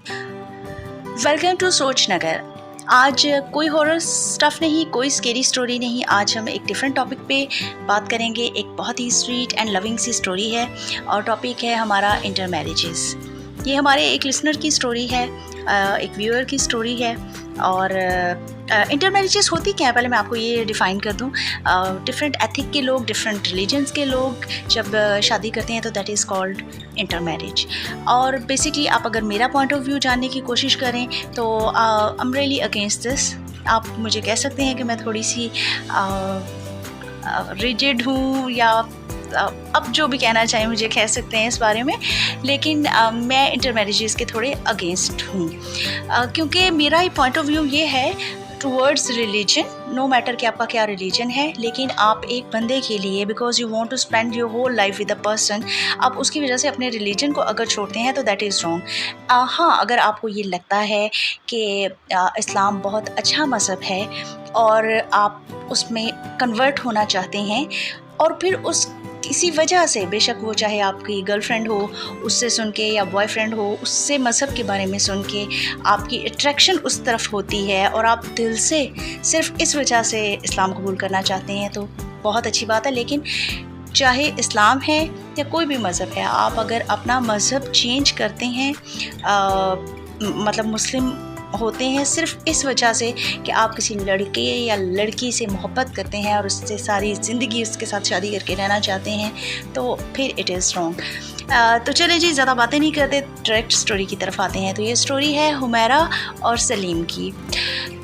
Welcome to सोच नगर। आज कोई हॉरर स्टफ नहीं, कोई स्केरी स्टोरी नहीं। आज हम एक डिफरेंट टॉपिक पे बात करेंगे। एक बहुत ही स्वीट एंड लविंग सी स्टोरी है और टॉपिक है हमारा इंटर मैरिजेस। ये हमारे एक लिसनर की स्टोरी है, एक व्यूअर की स्टोरी है। और इंटर मैरिजेस होती क्या है, पहले मैं आपको ये डिफ़ाइन कर दूँ। डिफरेंट एथिक के लोग, डिफरेंट रिलीजन्स के लोग जब शादी करते हैं तो that is called inter marriage. और बेसिकली आप अगर मेरा पॉइंट ऑफ व्यू जानने की कोशिश करें तो I am really against this. आप मुझे कह सकते हैं कि मैं थोड़ी सी रिजिड हूँ, या अब जो भी कहना चाहें मुझे कह सकते हैं इस बारे में। लेकिन मैं इंटर मैरिजेस के थोड़े अगेंस्ट हूँ, क्योंकि मेरा ही पॉइंट ऑफ व्यू ये है टूवर्ड्स रिलीजन। नो मैटर कि आपका क्या रिलीजन है, लेकिन आप एक बंदे के लिए because you want to spend your whole life with a person, आप उसकी वजह से अपने रिलीजन को अगर छोड़ते हैं तो दैट इज़ रॉन्ग। हाँ, अगर आपको ये लगता है कि इस्लाम बहुत अच्छा मज़हब है और आप उसमें कन्वर्ट होना चाहते हैं, और फिर उस किसी वजह से, बेशक वो चाहे आपकी गर्लफ्रेंड हो उससे सुन के, या बॉयफ्रेंड हो उससे मज़हब के बारे में सुन के आपकी अट्रैक्शन उस तरफ होती है और आप दिल से सिर्फ इस वजह से इस्लाम कबूल करना चाहते हैं, तो बहुत अच्छी बात है। लेकिन चाहे इस्लाम है या कोई भी मज़हब है, आप अगर अपना मज़हब चेंज करते हैं, मतलब मुस्लिम होते हैं सिर्फ इस वजह से कि आप किसी लड़के या लड़की से मोहब्बत करते हैं और उससे सारी ज़िंदगी उसके साथ शादी करके रहना चाहते हैं, तो फिर इट इज़ रॉन्ग। तो चलिए जी, ज़्यादा बातें नहीं करते, डायरेक्ट स्टोरी की तरफ आते हैं। तो ये स्टोरी है हुमैरा और सलीम की।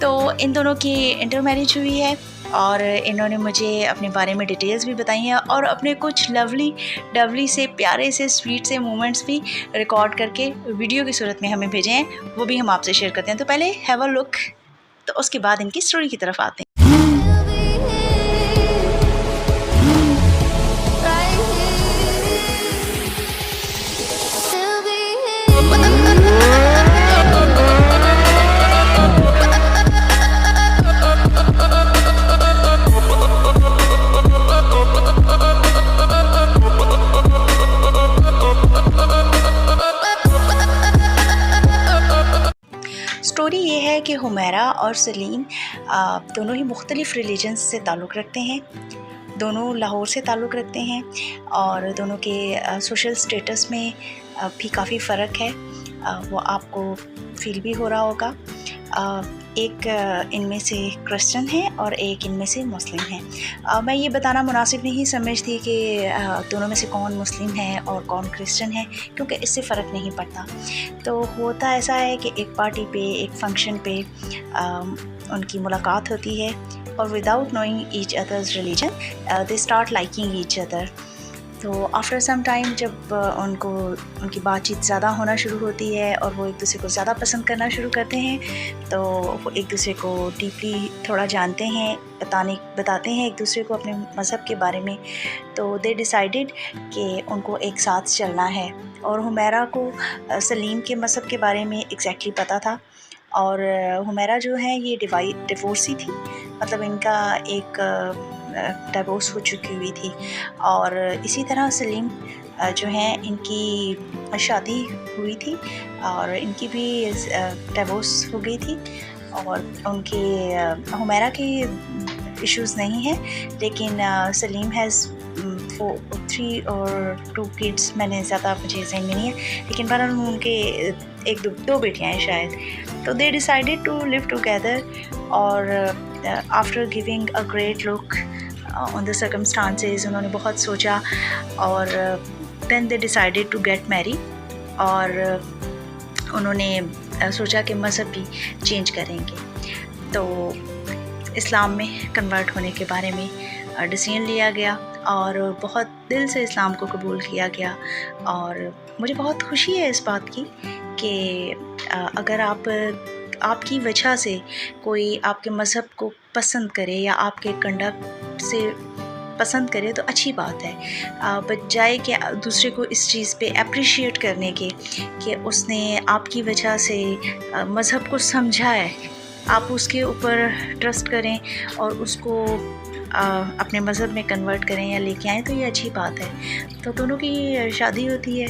तो इन दोनों की इंटर मैरिज हुई है और इन्होंने मुझे अपने बारे में डिटेल्स भी बताई हैं और अपने कुछ लवली से, प्यारे से, स्वीट से मोमेंट्स भी रिकॉर्ड करके वीडियो की सूरत में हमें भेजे हैं, वो भी हम आपसे शेयर करते हैं। तो पहले हैव अ लुक, तो उसके बाद इनकी स्टोरी की तरफ आते हैं। स्टोरी ये है कि हुमैरा और सलीम दोनों ही मुख्तलिफ़ रिलीजन्स से ताल्लुक़ रखते हैं। दोनों लाहौर से ताल्लुक़ रखते हैं और दोनों के सोशल स्टेटस में भी काफ़ी फ़र्क है। वो आपको फील भी हो रहा होगा। एक इनमें से क्रिश्चियन है और एक इनमें से मुस्लिम है। मैं ये बताना मुनासिब नहीं समझती कि दोनों में से कौन मुस्लिम है और कौन क्रिश्चियन है, क्योंकि इससे फ़र्क नहीं पड़ता। तो होता ऐसा है कि एक पार्टी पे, एक फंक्शन पे उनकी मुलाकात होती है और without knowing each others religion they start liking each other. तो आफ्टर सम टाइम जब उनकी बातचीत ज़्यादा होना शुरू होती है और वो एक दूसरे को ज़्यादा पसंद करना शुरू करते हैं, तो वो एक दूसरे को डीपली थोड़ा जानते हैं, बताते हैं एक दूसरे को अपने मज़हब के बारे में। तो दे डिसाइडेड कि उनको एक साथ चलना है। और हुमैरा को सलीम के मज़हब के बारे में एग्जैक्टली पता था। और हुमैरा जो है ये डिवोर्सी थी, मतलब इनका एक डिवोर्स हो चुकी हुई थी। और इसी तरह सलीम जो हैं, इनकी शादी हुई थी और इनकी भी डिवोर्स हो गई थी। और उनके हुमैरा के इश्यूज़ नहीं हैं, लेकिन सलीम हैज़ 3 और 2 किड्स, मैंने ज़्यादा मुझे ज़हन में नहीं है, लेकिन बहरहाल उनके 1-2 बेटियाँ हैं शायद। तो they decided to live together. और after giving a great look on the circumstances, उन्होंने बहुत सोचा और then they decided to get married. और उन्होंने सोचा कि मज़हब भी चेंज करेंगे। तो इस्लाम में कन्वर्ट होने के बारे में डिसीजन लिया गया और बहुत दिल से इस्लाम को कबूल किया गया। और मुझे बहुत खुशी है इस बात की कि अगर आपकी वजह से कोई आपके मज़हब को पसंद करे या आपके कंडक्ट से पसंद करे तो अच्छी बात है। बजाय कि दूसरे को इस चीज़ पे अप्रिशिएट करने के कि उसने आपकी वजह से मज़हब को समझा है, आप उसके ऊपर ट्रस्ट करें और उसको अपने मज़हब में कन्वर्ट करें या लेके आएँ, तो ये अच्छी बात है। तो दोनों की शादी होती है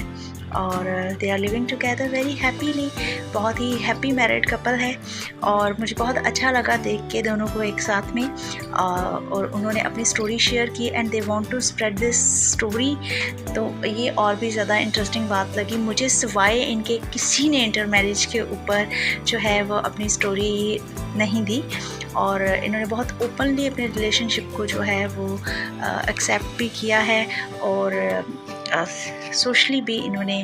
और they are living together very happily, बहुत ही हैप्पी मैरिड कपल है। और मुझे बहुत अच्छा लगा देख के दोनों को एक साथ में, और उन्होंने अपनी स्टोरी शेयर की and they want to spread this story. तो ये और भी ज़्यादा इंटरेस्टिंग बात लगी मुझे, सिवाय इनके किसी ने इंटर मैरिज के ऊपर जो है वो अपनी स्टोरी नहीं दी, और इन्होंने बहुत ओपनली अपने रिलेशनशिप को जो है वो एक्सेप्ट भी किया है, और सोशली भी इन्होंने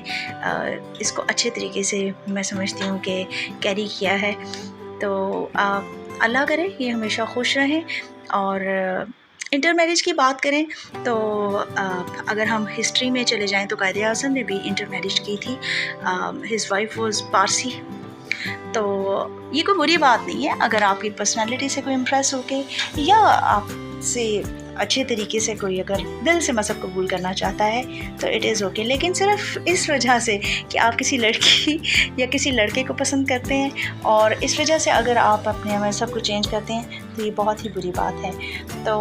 इसको अच्छे तरीके से, मैं समझती हूँ कि कैरी किया है। तो अल्लाह करे ये हमेशा खुश रहें। और इंटर मैरिज की बात करें तो अगर हम हिस्ट्री में चले जाएं तो कायदे आज़म ने भी इंटर मैरिज की थी। His wife was Parsi. तो ये कोई बुरी बात नहीं है, अगर आपकी पर्सनालिटी से कोई इम्प्रेस होके या आपसे अच्छे तरीके से कोई अगर दिल से मज़हब कबूल करना चाहता है तो इट इज़ ओके। लेकिन सिर्फ इस वजह से कि आप किसी लड़की या किसी लड़के को पसंद करते हैं और इस वजह से अगर आप अपने मज़हब को चेंज करते हैं तो ये बहुत ही बुरी बात है। तो